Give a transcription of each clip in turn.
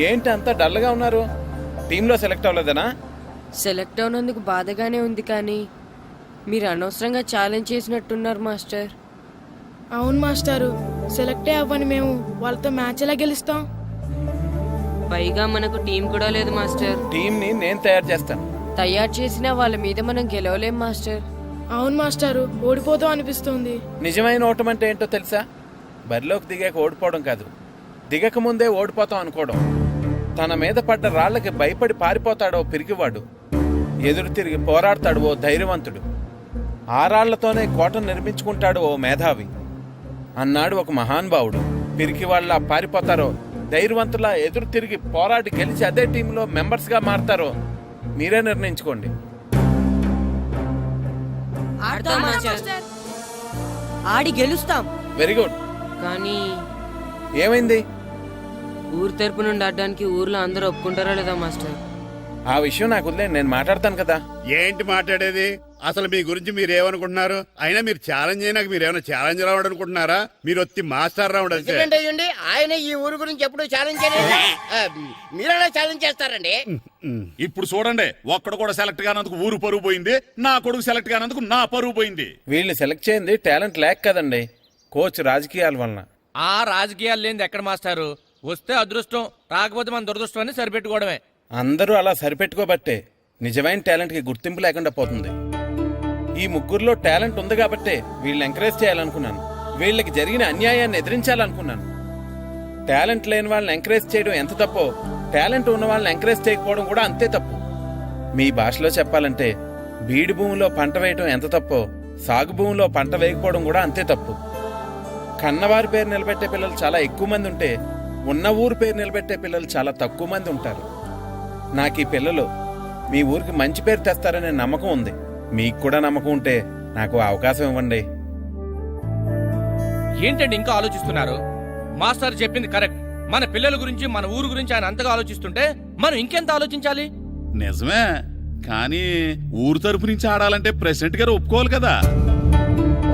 ఏంటి అంత డల్గా ఉన్నారు? టీంలో సెలెక్ట్ అవ్వలేదనా? సెలెక్ట్ అవునందుకు బాధగానే ఉంది, కానీ మీరు అనవసరంగా ఛాలెంజ్ చేసినట్టున్నారు మాస్టర్. అవును మాస్టారు, సెలెక్టే అవ్వని మేము వాళ్ళతో మ్యాచ్ ఎలా గెలుస్తాం? పైగా మనకు టీం కూడా లేదు మాస్టర్. టీంని నేను తయారు చేస్తాను. తయారు చేసిన వాళ్ళ మీద మనం గెలవలేం మాస్టర్. అవును మాస్టారు, ఓడిపోతాం అనిపిస్తుంది. నిజమైన ఓటం అంటే ఏంటో తెలుసా? బరిలోకి దిగాక ఓడిపోవడం కాదు, దిగక ముందే ఓడిపోతాం అనుకోవడం. తన మీద పడ్డ రాళ్లకి భయపడి పారిపోతాడో పిరికివాడు, ఎదురు తిరిగి పోరాడతాడు ఓ ధైర్యవంతుడు, ఆ రాళ్లతోనే కోటను నిర్మించుకుంటాడు ఓ మేధావి అన్నాడు ఒక మహానుభావుడు. పిరికి వాళ్ళ పారిపోతారో ధైర్యవంతులా ఎదురు తిరిగి పోరాడి గెలిచి అదే టీంలో మెంబర్స్గా మారతారో మీరే నిర్ణయించుకోండి. ఆడి గెలుస్తాం. Very good. కానీ ఏమైంది? ఊరు తరపు నుండి ఆడడానికి ఊర్లో అందరూ ఒప్పుకుంటారా లేదా మాస్టర్? ఆ విషయం నాకు వదిలేండి, నేను మాట్లాడతాను కదా. ఏంటి మాట్లాడేది? అసలు మీ గురించి మీరు ఏమనుకుంటున్నారు? అయినా మీరు ఛాలెంజ్ అయినాక మీరు ఏమైనా ఛాలెంజ్ రావడం అనుకుంటున్నారా? మీరు వచ్చి మాస్టర్ రావడం అంతే. ఆయన ఈ ఊరు గురించి ఎప్పుడు ఛాలెంజ్ చేయలేదు, మీరెలా ఛాలెంజ్ చేస్తారండి? ఇప్పుడు చూడండి, ఒక్కడు కూడా సెలెక్ట్ కానందుకు ఊరు పరువు పోయింది, నా కొడుకు సెలెక్ట్ కానందుకు నా పరువు పోయింది. వీళ్ళు సెలెక్ట్ చేయింది టాలెంట్ లేక కదండి, కోచ్ రాజకీయాల వలన. ఆ రాజకీయాలు లేనిది ఎక్కడ మాస్టారు? వస్తే అదృష్టం, రాకపోతే మన దురదృష్టం అని సరిపెట్టుకోవడమే. అందరూ అలా సరిపెట్టుకోబట్టే నిజమైన టాలెంట్కి గుర్తింపు లేకుండా పోతుంది. ఈ ముగ్గురులో టాలెంట్ ఉంది కాబట్టే వీళ్ళని ఎంకరేజ్ చేయాలనుకున్నాను, వీళ్ళకి జరిగిన అన్యాయాన్ని ఎదిరించాలనుకున్నాను. టాలెంట్ లేని వాళ్ళని ఎంకరేజ్ చేయడం ఎంత తప్పో, టాలెంట్ ఉన్న వాళ్ళని ఎంకరేజ్ చేయకపోవడం కూడా అంతే తప్పు. మీ భాషలో చెప్పాలంటే బీడు భూమిలో పంట వేయడం ఎంత తప్పో, సాగు భూమిలో పంట వేయకపోవడం కూడా అంతే తప్పు. కన్నవారి పేరు నిలబెట్టే పిల్లలు చాలా ఎక్కువ మంది ఉంటే, ఉన్న ఊరు పేరు నిలబెట్టే పిల్లలు చాలా తక్కువ మంది ఉంటారు. నాకు ఈ పిల్లలు మీ ఊరికి మంచి పేరు తెస్తారనే నమ్మకం ఉంది. మీకు కూడా నమ్మకం ఉంటే నాకు అవకాశం ఇవ్వండి. ఏంటండి ఇంకా ఆలోచిస్తున్నారు? మాస్టర్ చెప్పింది కరెక్ట్. మన పిల్లల గురించి, మన ఊరు గురించి ఆయన అంతగా ఆలోచిస్తుంటే మనం ఇంకెంత ఆలోచించాలి? నిజమే, కానీ ఊరు తరపు నుంచి ఆడాలంటే ప్రెసిడెంట్ గారు ఒప్పుకోవాలి కదా.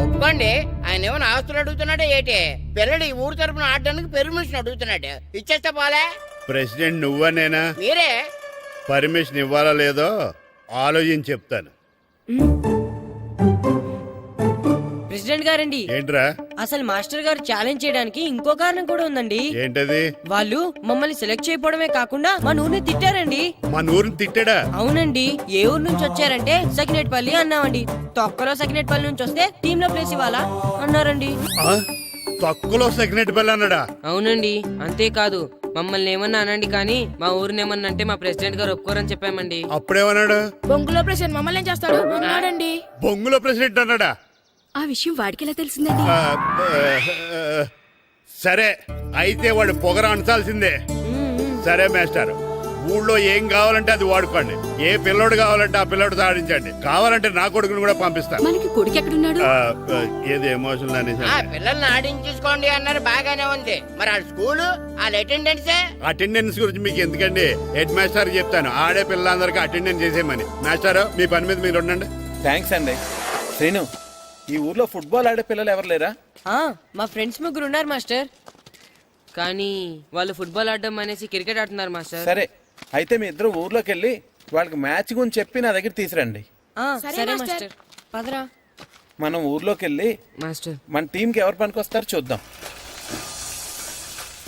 ఒప్పుకోండి, ఆయన ఏమైనా ఆస్తులు అడుగుతున్నాడే ఏంటి? పిల్లడు ఈ ఊరు తరపున ఆడడానికి పెర్మిషన్ అడుగుతున్నాడు, ఇచ్చేస్తే పోలే. ప్రెసిడెంట్ నువ్వా నేనా? మీరే. పర్మిషన్ ఇవ్వాలా లేదో ఆలోచించి చెప్తాను. ప్రెసిడెంట్ గారండి, ఏంట్రా? అసలు మాస్టర్ గారు ఛాలెంజ్ చేయడానికి ఇంకో కారణం కూడా ఉందండి. ఏంటది? వాళ్ళు మమ్మల్ని సెలెక్ట్ చేయకపోవడమే కాకుండా మన ఊరిని తిట్టారండి. మన ఊరిని తిట్టాడా? అవునండి. ఏ ఊరు నుంచి వచ్చారంటే సకినేట్పల్లి అన్నామండి. తొక్కలో సకినేట్పల్లి నుంచి వస్తే టీమ్ లో ప్లేస్ ఇవ్వాలా అన్నారండి. తక్కువలో సెకండ్ బెల్ అన్నాడా? అవునండి. అంతేకాదు, మమ్మల్ని ఏమన్నా అనండి కానీ మా ఊరిని ఏమన్నా అంటే మా ప్రెసిడెంట్ గారు ఒప్పుకోరని చెప్పామండి. అప్పుడేమన్నాడు? బొంగులో ప్రెసిడెంట్ మమ్మల్ని ఏం చేస్తాడు అన్నాడండి. బొంగులో ప్రెసిడెంట్ అన్నాడా? ఆ విషయం వాడికి ఎలా తెలిసిందండి? సరే, అయితే వాడు పొగర అంచాల్సిందే. సరే మాస్టర్, ఊళ్ళో ఏం కావాలంటే అది వాడుకోండి. ఏ పిల్లోడు కావాలంటే ఆ పిల్లోడు సాధించండి. కావాలంటే నా కొడుకుని కూడా పంపిస్తాను. మనకి కొడుకు ఎక్కడున్నాడు? ఏది ఎమోషనల్ అనేసి పిల్లల్ని ఆడించేసుకోండి అన్నారు, బాగానే ఉంది. మరి ఆ స్కూలు, వాళ్ళ అటెండెన్స్ గురించి మీకు ఎందుకండి? హెడ్ మాస్టర్ చెప్తాను, ఆడే పిల్లలందరికీ అటెండెన్స్ చేసేయమని. మాస్టర్, మీ పని మీద మీరు ఉండండి. థ్యాంక్స్ అండి. శ్రీను, ఈ ఊర్లో ఫుట్బాల్ ఆడే పిల్లలు ఎవరు లేరా? మా ఫ్రెండ్స్ ముగ్గురు ఉన్నారు మాస్టర్, కానీ వాళ్ళు ఫుట్బాల్ ఆడడం అనేసి క్రికెట్ ఆడుతున్నారు మాస్టర్. సరే, అయితే మీ ఇద్దరు ఊర్లోకి వెళ్ళి వాళ్ళకి మ్యాచ్ గురించి చెప్పి నా దగ్గర తీసురండి. సరే మాస్టర్, పదరా. మనం ఊర్లోకి వెళ్ళి మాస్టర్ మన టీంకి ఎవరు పనికొస్తారో చూద్దాం.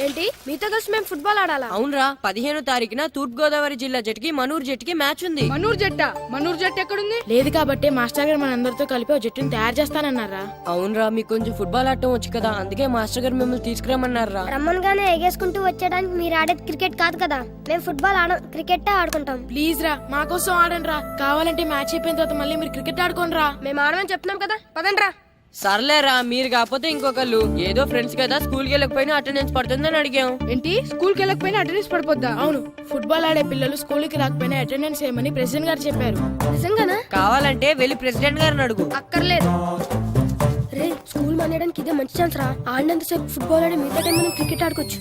ఏంటి, మీతో కలిసి మేము ఫుట్బాల్ ఆడాలా? అవునరా, 15వ తారీఖున తూర్పు గోదావరి జిల్లా జట్టుకి మనూరు జట్టుకి మ్యాచ్ ఉంది. మనూరు జట్టు ఎక్కడుంది? లేదు కాబట్టి మాస్టర్ గారు మనందరితో కలిపి ఒక జట్టుని తయారు చేస్తానన్నారా? అవునరా, మీకు కొంచెం ఫుట్బాల్ ఆడటం వచ్చు కదా, అందుకే మాస్టర్ గారు మిమ్మల్ని తీసుకురామన్నారా. రమ్మన్గానే ఎగేసుకుంటూ వచ్చేయడానికి మీరు ఆడేది క్రికెట్ కాదు కదా. మేము ఫుట్బాల్ ఆడం, క్రికెట్ ఆడుకుంటాం. ప్లీజ్ రా, మా కోసం ఆడండి రా. కావాలంటే మ్యాచ్ అయిపోయిన తర్వాత మళ్ళీ మీరు క్రికెట్ ఆడుకోండి రా. మేము ఆడమని చెప్తున్నాం కదా, పదండి రా. సర్లేరా, మీరు కాకపోతే ఇంకొకళ్ళు. ఏదో ఫ్రెండ్స్ కదా, స్కూల్కి వెళ్ళకపోయినా అటెండెన్స్ పడుతుందని అడిగాం. ఏంటి, స్కూల్కి వెళ్ళకపోయినా అటెండెన్స్ పడిపోద్దా? అవును, ఫుట్బాల్ ఆడే పిల్లలు స్కూల్కి రాకపోయినా అటెండెన్స్ చేయమని ప్రెసిడెంట్ గారు చెప్పారు. నిజంగానా? కావాలంటే వెళ్ళి ప్రెసిడెంట్ గారిని అడుగు. అక్కర్లేదు రే, స్కూల్ మానేయడానికి ఇదే మంచి ఛాన్స్ రా. ఆడినంతసేపు ఫుట్బాల్ ఆడి మిగతా టైం మనం క్రికెట్ ఆడుకోవచ్చు.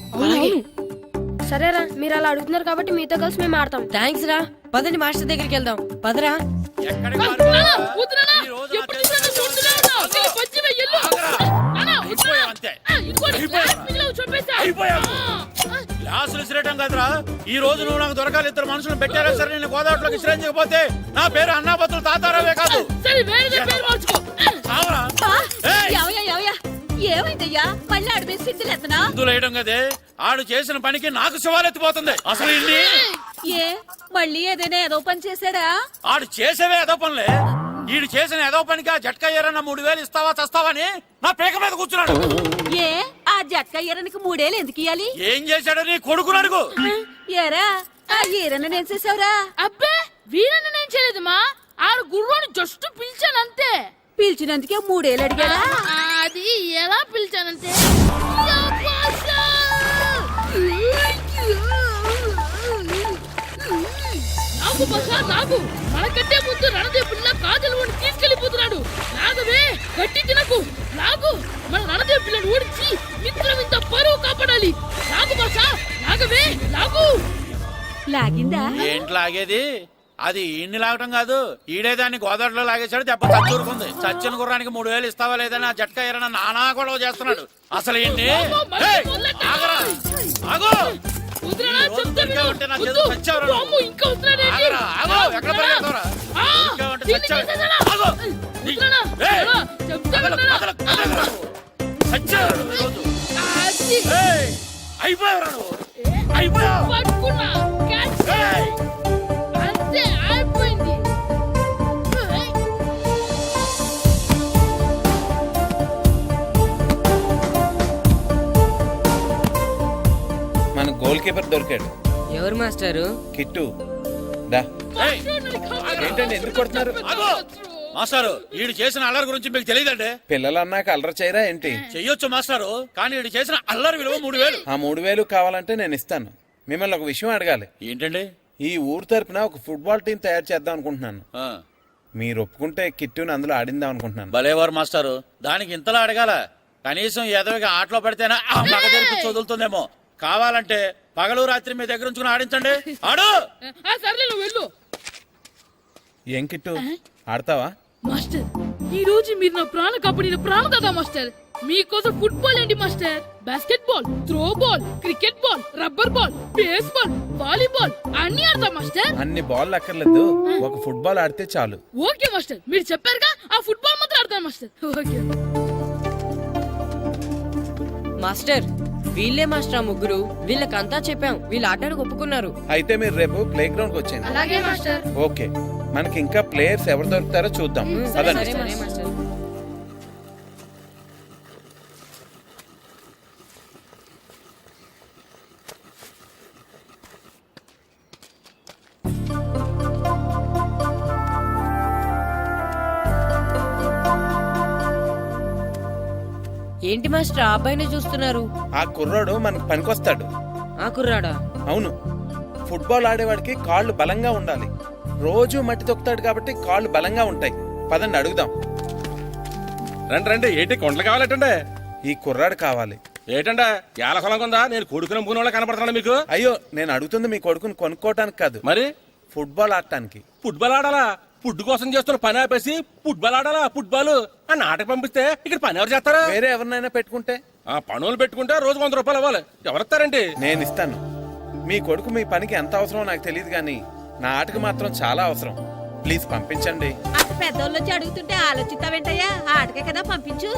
సరేరా, మీరు అలా అడుగుతున్నారు కాబట్టి మీతో కలిసి మేము ఆడతాం. థ్యాంక్స్ రా. పదండి మాస్టర్ దగ్గరికి వెళ్దాం, పదరా. గ్లాసులు విసిరేయటం కదరా. ఈ రోజు నువ్వు నాకు దొరకాలి. ఇద్దరు మనుషులు పెట్టారా సరే, నేను గోదావరిలోకి విసిరించకపోతే నా పేరు అన్నాపత్రులు తాతారావే కాదు. చావరా. ఏమైందయ్యా మళ్ళీ ఆడిపై సిద్ధులు ఎత్తనా మందులు వేయడం కదే, ఆడు చేసిన పనికి నాకు శివాలెత్తిపోతుంది. అసలు ఇన్ని ఏ మళ్ళీ ఏదైనా ఏదో పని చేశాడా ఆడు చేసేవే ఏదో పనులే. ఈడు చేసిన ఏదో పనికి ఆ జట్కా ఏరన్నా 3000 ఇస్తావా చస్తావని నా పేక మీద కూర్చున్నాడు. ఏ ఆ జట్కా ఈరనికి 3 ఏళ్ళు ఎందుకు ఇయ్యాలి ఏం చేశాడో నీ కొడుకును అడుగు. ఏరా ఆ ఈరన్న నేను చేసావురా అబ్బే వీరన్న నేను చేయలేదమ్మా, ఆడు గుర్రాన్ని జస్ట్ పిలిచాను అంతే. పిలిచినందుకే 3 ఏళ్ళు అడిగాడా అది ఎలా పిలిచానంటే నాకు బసా నాకు మనకంటే ముందు రణదే పిల్ల కాజలు ఓడి తీసుకెళ్లిపోతున్నాడు. నాగవే గట్టి తినకు. నాకు మన రణదే పిల్లని ఓడించి మిత్రం ఇంత పరువు కాపాడాలి. నాకు బసా నాగవే నాకు లాగిందా ఏంటి లాగేది? అది ఈయన్ని లాగటం కాదు, ఈడే దాన్ని గోదావరిలో లాగేశాడు. దెబ్బ చచ్చూరుకుంది. చచ్చిన గుర్రానికి 3000 ఇస్తావా లేదని ఆ జట్కా ఏరన్నా నానా గొడవ చేస్తున్నాడు. అసలు ఏంటి? ఆగరా, ఆగు. వదిలేనా చెప్తే విను. ఉంటే నా చేతిలో వద్దు. చచ్చావురా నువ్వు. అమ్మో, ఇంకా వస్తున్నాడేంటి? ఆగరా, ఆగు. ఎక్కడ పరిగెడతావురా? ఆ, ఇంకా ఉంటే దీన్ని చచ్చావు. తీసేసానా? ఆగు. వదిలేనా? ఏయ్. వదిలేనా? చెప్తే కదలకు, వినరా? కదలకు, కదలకు నువ్వు. చచ్చావురా నువ్వు ఈరోజు. అది ఏయ్, అయిపోయావురా నువ్వు. అయిపోయావు. పట్టుకున్నా క్యాచ్. ఏయ్. అంతే అయిపోయింది. ఏయ్. మన గోల్ కీపర్ దొరికాడు. ఎవరు మాస్టారు? కిట్టు దా. ఏయ్, ఏంటండి ఎందుకు కొడుతున్నారు? ఆగు. మాస్టారు, ఈడు చేసిన అల్లరి గురించి మీకు తెలియదండి. పిల్లలు అన్నాక అల్లరి చేయరా ఏంటి? చెయ్యొచ్చు మాస్టారు, కానీ ఈడు చేసిన అల్లరి విలువ 3000. ఆ 3000 కావాలంటే నేను ఇస్తాను. మిమ్మల్ని ఒక విషయం అడగాలి. ఏంటండి? ఈ ఊరు తరపున ఒక ఫుట్బాల్ టీం తయారు చేద్దాం అనుకుంటున్నాను. ఆ, మీరు ఒప్పుకుంటే కిట్టుని అందులో ఆడిందాం అనుకుంటున్నాను. భలేవారు మాస్టారు, దానికి ఇంతలా అడగాల? కనీసం ఏదోగా ఆటలో పడితేనే ఆ మగ తెరిపి వదులుతుందేమో. కావాలంటే పగలు రాత్రి మీ దగ్గర ఉంచుకుని ఆడించండి. ఆడు. ఆ, సర్లే నువ్వు వెళ్ళు. ఏం కిట్టు ఆడతావా? మాస్టర్ ఈ రోజు మీరు నా ప్రాణ కాపాడిన ప్రాణదాత మాస్టర్. మీకోసం ఫుట్బాల్ ఏంటి master, basket ball, throw ball, cricket ball, rubber ball, base ball, volleyball అన్ని ఆడతా మాస్టర్. అన్ని బాల్ అక్కర్లేదు, ఒక ఫుట్బాల్ ఆడితే చాలు. ఓకే మాస్టర్, మీరు చెప్పారుగా ఆ ఫుట్బాల్ మాత్రం ఆడతాను మాస్టర్. ఓకే మాస్టర్ వీళ్ళే మాస్టర్. ఆ ముగ్గురు వీళ్ళకంతా చెప్పాం, వీళ్ళు ఆటడానికి ఒప్పుకున్నారు. అయితే మీరు రేపు ప్లే గ్రౌండ్ కి వచ్చేయండి. అలాగే మాస్టర్. ఓకే, మనకి ఇంకా ప్లేయర్స్ ఎవరు దొరుకుతారో చూద్దాం. సరే పదండి. మాస్టర్. ఏంటి మాస్టర్ ఆ అబ్బాయినే చూస్తున్నారు? ఆ కుర్రాడు మనకు పనికొస్తాడు. ఆ కుర్రాడా? అవును, ఫుట్బాల్ ఆడేవాడికి కాళ్ళు బలంగా ఉండాలి. రోజు మట్టి తొక్కుతాడు కాబట్టి కాళ్ళు బలంగా ఉంటాయి. పదండి అడుగుదాం. రండి రండి. ఏంటి కొండలు కావాలంటే? ఈ కుర్రాడు కావాలి. ఏటండా ఏలకొలం కొందా? నేను కొడుకుని మూన వాళ్ళ కనపడుతున్నాను మీకు. అయ్యో, నేను అడుగుతుంది మీ కొడుకుని కొనుక్కోవటానికి కాదు, మరి ఫుట్బాల్ ఆడటానికి. ఫుట్బాల్ ఆడాలా? ఫుడ్ కోసం చేస్తున్న పని ఆపేసి ఫుట్బాల్ ఆడాలా? ఫుట్బాల్ ఆ నాటకు పంపిస్తే ఇక్కడ పని ఎవరు చేస్తారా? వేరే ఎవరినైనా పెట్టుకుంటే? ఆ పనులు పెట్టుకుంటే రోజు 100 రూపాయలు అవ్వాలి. ఎవరిస్తారండి? నేను ఇస్తాను. మీ కొడుకు మీ పనికి ఎంత అవసరమో నాకు తెలియదు, కానీ నా ఆటకు మాత్రం చాలా అవసరం. ప్లీజ్ పంపించండి. అంత పెద్దోళ్ళు వచ్చి అడుగుతుంటే ఆలోచిస్తావేంటయ్యా? ఆటకే కదా పంపించు.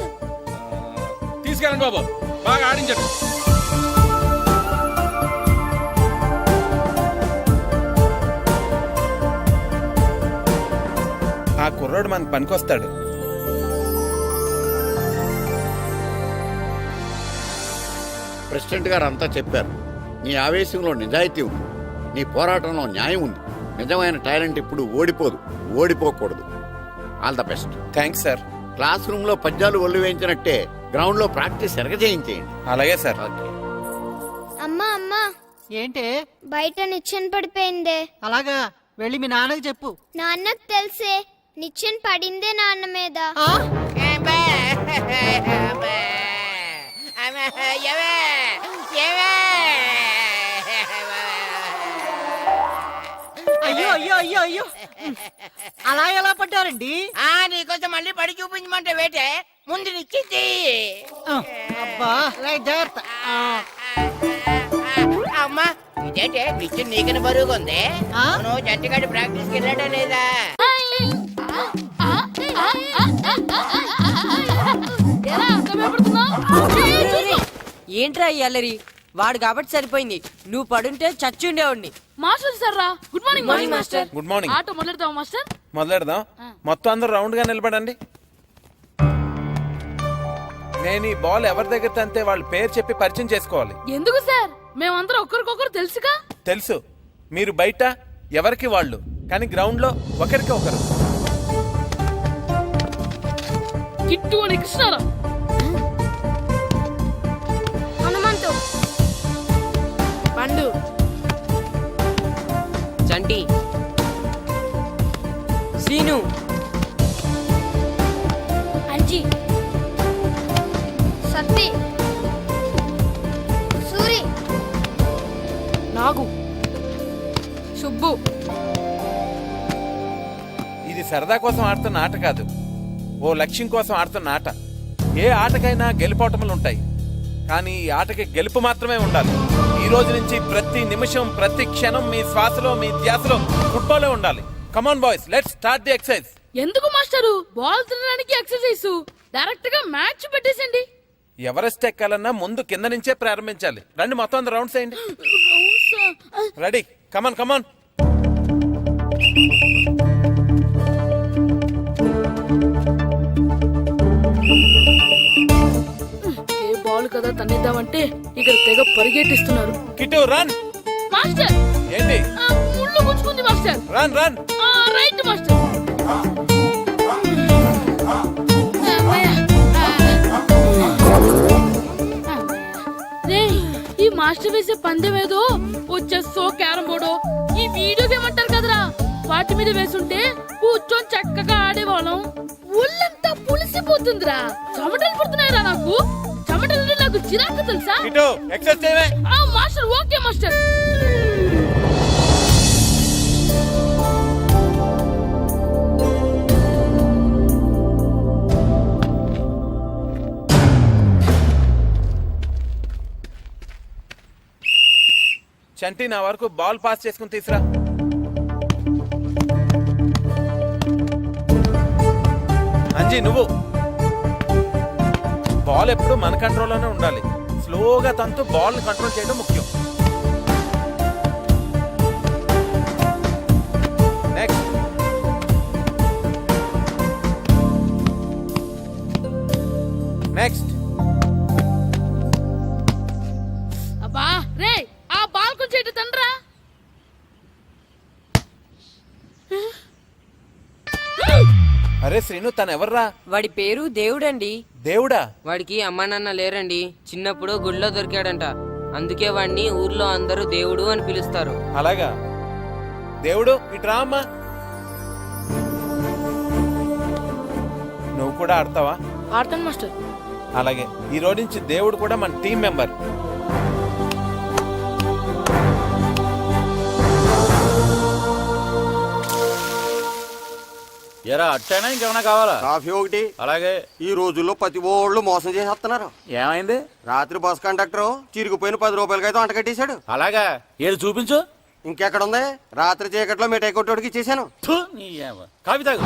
తీసుకెళ్ళండి బాబు, బాగా ఆడించండి. ఆ కుర్రాడు మనకు పనికొస్తాడు. ప్రెసిడెంట్ గారు అంతా చెప్పారు. నీ ఆవేశంలో నిజాయితీ ఉంది, నీ పోరాటంలో న్యాయం ఉంది. నిజమైన టాలెంట్ ఇప్పుడు ఓడిపోదు, ఓడిపోకూడదు. All the best. Thanks sir. Classroom లో పద్యాలు ఒళ్ళు వేయించినట్టే గ్రౌండ్ లో ప్రాక్టీస్ ఎరగజేయించేయండి. అలాగే సార్. అమ్మా అమ్మా, ఏంటి బయట నిచ్చెన పడిపోయిందే. అలాగా, వెళ్ళి మీ నాన్నకి చెప్పు. నాన్నకు తెలిసే, నిచ్చెన పడిందే నాన్న మీద. అయ్యో అయ్యో అయ్యో అయ్యో, అలా ఎలా పడ్డారండి? నీకోసం మళ్ళీ పడి చూపించమంటే వేటే ముందు నిచ్చింది. అబ్బా, జాగ్రత్త. అదేంటే పిచ్చి నీకని బరువుగా ఉంది నువ్వు జట్టుగాడి ప్రాక్టీస్కి వెళ్ళాడా లేదా? ఏరా, అంత భయపడుతున్నావ్? ఏంట్రా ఈ అల్లరి? వాడు కాబట్టి సరిపోయింది, నువ్వు పడుంటే చచ్చుండేవాడిని. మాస్టర్ సార్ రా. Good morning morning master. Good morning. Auto మొదలెడతావా మాస్టర్? మొదలెడదాం. మొత్తం అందరూ రౌండ్ గా నిలబడండి. నేను ఈ బాల్ ఎవరి దగ్గర తంతే వాళ్ళ పేరు చెప్పి పరిచయం చేసుకోవాలి. ఎందుకు సార్? మేమందరం ఒకరికొకరు తెలుసుగా. తెలుసు, మీరు బయట ఎవరికి వాళ్ళు, కానీ గ్రౌండ్ లో ఒకరికి ఒకరు. కిట్టు అని కృష్ణారా. హనుమంతు, పండు, చంటి, సీను, అంజి, సత్తి, సూరి, నాగు, సుబ్బు. ఇది సరదా కోసం ఆడుతున్న ఆట కాదు, ఓ లక్ష్యం కోసం ఆడుతున్న ఆట. ఏ ఆటకైనా గెలుపోటములు ఉంటాయి, కానీ ఈ ఆటకి గెలుపు మాత్రమే ఉండాలి. ఈ రోజు నుంచి ప్రతి నిమిషం, ప్రతి క్షణం మీ శ్వాసలో, మీ ధ్యాసలో ఫుట్బాలే ఉండాలి. Come on boys, let's start the exercise. ఎందుకు మాస్టరు? బాల్ తినడానికి ఎక్సర్సైజ్, డైరెక్ట్ గా మ్యాచ్ పెట్టేసండి. ఎవరెస్ట్ ఎక్కాలన్నా ముందు కింద నుంచే ప్రారంభించాలి. రండి, మొత్తం అందరూ రౌండ్స్ వేయండి. రెడీ, కమాన్ కమాన్. ఏ బాల్ కదా తన్నిద్దామంటే ఇక్కడ తెగ పరిగెట్టిస్తున్నారు. Kit run. మాస్టర్, ఏంటి? ముళ్ళు గుచ్చుకుంది master. Run run. Right master. రేయ్, ఈ మాస్టర్ వేసే పందెం ఏదో ఓ చెస్సో క్యారం బోర్డో ఈ వీడియో గేమ్ అంటారు కదరా, వాటి మీద వేసుంటే కూర్చొని చక్కగా ఆడేవాళ్ళం. ఒళ్ళంతా పులిసిపోతుందిరా, చెమటలు పుడుతున్నాయిరా నాకు. చెమటలు నాకు చిరాకు తెలుసా? కిట్టు ఎక్సర్సైజ్ చేయవే. Master okay master. చంటి, నా వరకు బాల్ పాస్ చేసుకుని తీసురా. అంజీ, నువ్వు. బాల్ ఎప్పుడు మన కంట్రోల్లోనే ఉండాలి. స్లోగా తంతు బాల్ కంట్రోల్ చేయడం ముఖ్యం. నెక్స్ట్. నెక్స్ట్. అబ్బా రే, ఆ బాల్ కొంచెం ఇటు తండ్రా. అరే శ్రీను, తను ఎవర్రా? వాడి పేరు దేవుడండి. దేవుడా? వాడికి అమ్మా నాన్న లేరండి. చిన్నప్పుడు గుళ్ళో దొరికాడంట, అందుకే వాడిని ఊర్లో అందరూ దేవుడు అని పిలుస్తారు. అలాగా? దేవుడు ఇట్రా అమ్మా. నువ్వు కూడా ఆడతావా? ఆడతాను మాస్టర్. అలాగే, ఈ రోజు నుంచి దేవుడు కూడా మన టీం మెంబర్. ఎరా అట్టైనా ఇంకేమైనా కావాలా? కాఫీ ఒకటి. అలాగే. ఈ రోజుల్లో ప్రతి ఓళ్ళు మోసం చేసేస్తున్నారు. ఏమైంది? రాత్రి బస్ కండక్టర్ చిరిగిపోయిన 10 రూపాయలకైతే అంట కట్టేశాడు. అలాగా? ఏది చూపించు. ఇంకెక్కడ ఉంది? రాత్రి చీకట్లో మిఠాయి కొట్టోడికి ఇచ్చేసాను. కాఫీ తాగు.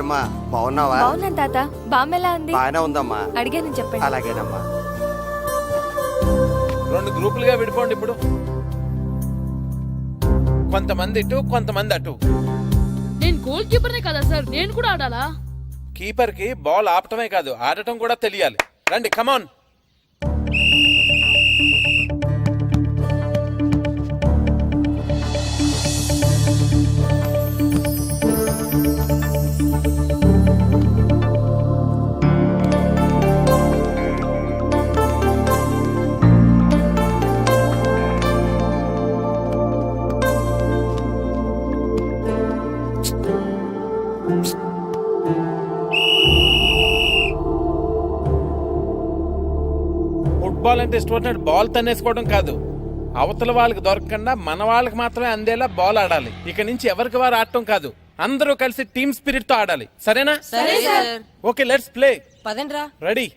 ఏమ్మా, బాగున్నావా? బాగున్నాను తాత. బామ్మ ఎలా ఉంది? బాగానే ఉందమ్మా. అడిగాను చెప్పండి. అలాగేనమ్మా. 2 గ్రూపులుగా విడిపోండి. ఇప్పుడు కొంతమంది ఇటు, కొంతమంది అటు. నేను గోల్ కీపర్నే కదా సార్, నేను కూడా ఆడాలా? కీపర్ కి బాల్ ఆపటమే కాదు, ఆడటం కూడా తెలియాలి. రండి, కమాన్. ఫుట్బాల్ అంటే ఇష్టపడినట్టు బాల్ తన్నేసుకోవడం కాదు, అవతల వాళ్ళకి దొరకకుండా మన వాళ్ళకి మాత్రమే అందేలా బాల్ ఆడాలి. ఇక నుంచి ఎవరికి వారు ఆడటం కాదు, అందరూ కలిసి టీమ్ స్పిరిట్ తో ఆడాలి, సరేనా? సరే సార్. Okay, let's play. పదండ్రా. రెడీ.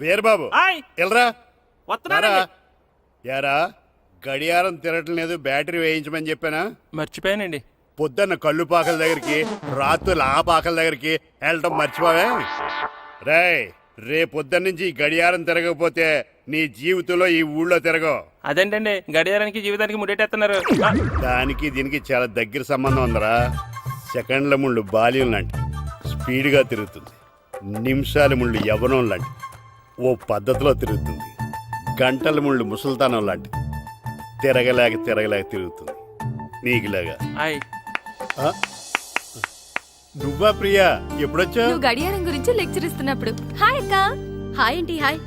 వీరబాబు ఆయ్. ఎల్రా వస్తున్నానండి. యారా గడియారం తిరగటం లేదు, బ్యాటరీ వేయించమని చెప్పానా? మర్చిపోయానండి. పొద్దున్న కళ్ళు పాకల దగ్గరికి, రాత్రులు ఆ పాకల దగ్గరికి వెళ్ళటం మర్చిపోవే. రే పొద్దున్న నుంచి ఈ గడియారం తిరగకపోతే నీ జీవితంలో ఈ ఊళ్ళో తిరగవు. అదేంటండి గడియారానికి జీవితానికి ముడేటేస్తున్నారు. దానికి దీనికి చాలా దగ్గర సంబంధం ఉందరా. సెకండ్ల ముళ్ళు బాల్యం లాంటి స్పీడ్గా తిరుగుతుంది, నిమిషాల ముళ్ళు యవ్వనం లాంటి ఓ పద్ధతిలో తిరుగుతుంది, గంటల ముళ్ళు ముసల్తానం లాంటి తిరగలేక తిరుగుతుంది నీకులాగా. ఆ? నువ్వా ప్రియా, ఎప్పుడొచ్చా? నువ్వు గడియారం గురించి లెక్చర్ ఇస్తున్నప్పుడు. హాయ్ అక్క. హాయ్ ఏంటి హాయ్.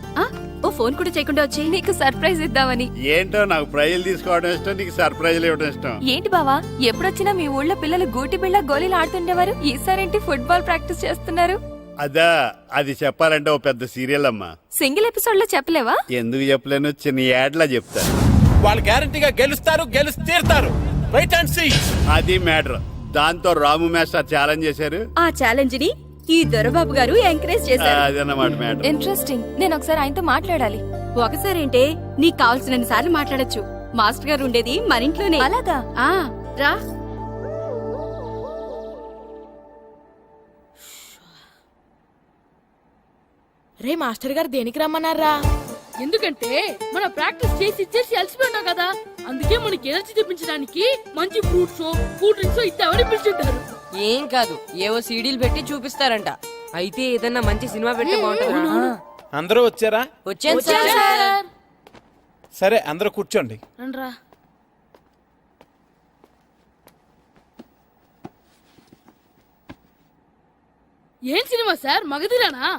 ఓ ఫోన్ కూడా చేయకుండా వచ్చి నీకు సర్ప్రైజ్ ఇద్దామని. ఏంటో నాకు ప్రైజులు తీసుకోవడం ఇష్టం, నీకు సర్ప్రైజులు ఇవ్వడం ఇష్టం. ఏంటి బావా, ఎప్పుడొచ్చినా మీ ఊళ్ళో పిల్లలు గూటి బిళ్ళ గోళీలు ఆడుతుండేవారు, ఈసారేంటి ఫుట్బాల్ ప్రాక్టీస్ చేస్తున్నారు? అదా, అది చెప్పాలంటే ఓ పెద్ద సీరియల్ అమ్మా. సింగిల్ ఎపిసోడ్ లో చెప్పలేవా? ఎందుకు చెప్పలేను, చిన్న యాడ్లా చెప్తాను. వాళ్ళు గ్యారంటీగా గెలుస్తారు, గెలిచి తీరుతారు. Wait and see. అది మ్యాటర్. దాంతో రాము మాస్టర్ ఛాలెంజ్ చేశారు. ఆ ఛాలెంజ్ ని ఈ దొరబాబు గారు ఎంకరేజ్ చేశారు. అదన్నమాట మ్యాటర్. ఇంట్రెస్టింగ్. నేను ఒకసారి ఆయనతో మాట్లాడాలి. ఒకసారి ఏంటే, నీకు కావాల్సిన సార్లు మాట్లాడొచ్చు. మాస్టర్ గారు ఉండేది మన ఇంట్లోనే. అలాగా? రా. రే మాస్టర్ గారు దేనికి రమ్మన్నారా? ఎందుకంటే మనం ప్రాక్టీస్ చేసి అలసిపోయినాం కదా, అందుకే మనకి ఎనర్జీ తెప్పించడానికి మంచి ఫ్రూట్స్ కూల్ డ్రింక్స్ ఇద్దామని పిలుచుంటారు. ఏం కాదు, ఏవో సీడీలు పెట్టి చూపిస్తారంట. అయితే ఏదన్నా మంచి సినిమా పెట్టి బాగుంటుంది. అందరూ వచ్చారా? వచ్చాను సార్. సరే, అందరూ కూర్చోండి. రండ్రా. ఏం సినిమా సార్, మగధిరానా?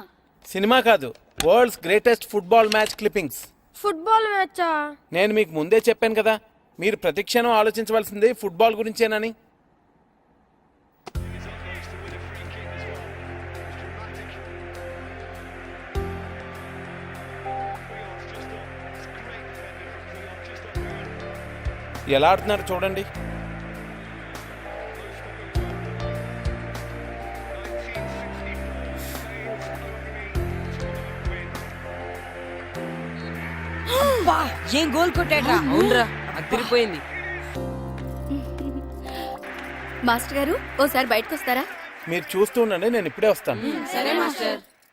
సినిమా కాదు, world's greatest football match clippings. Football మ్యాచా? నేను మీకు ముందే చెప్పాను కదా, మీరు ప్రతిక్షణం ఆలోచించవలసింది ఫుట్బాల్ గురించేనని. ఎలా ఆడుతున్నారు చూడండి. ఏం గోల్ కొట్టాడ్రా. అవునరా, అదిరిపోయింది. మాస్టర్ గారు ఓసారి బయటకు వస్తారా? మీరు చూస్తూ ఉండండి, నేను ఇప్పుడే వస్తాను. సరే మాస్టర్.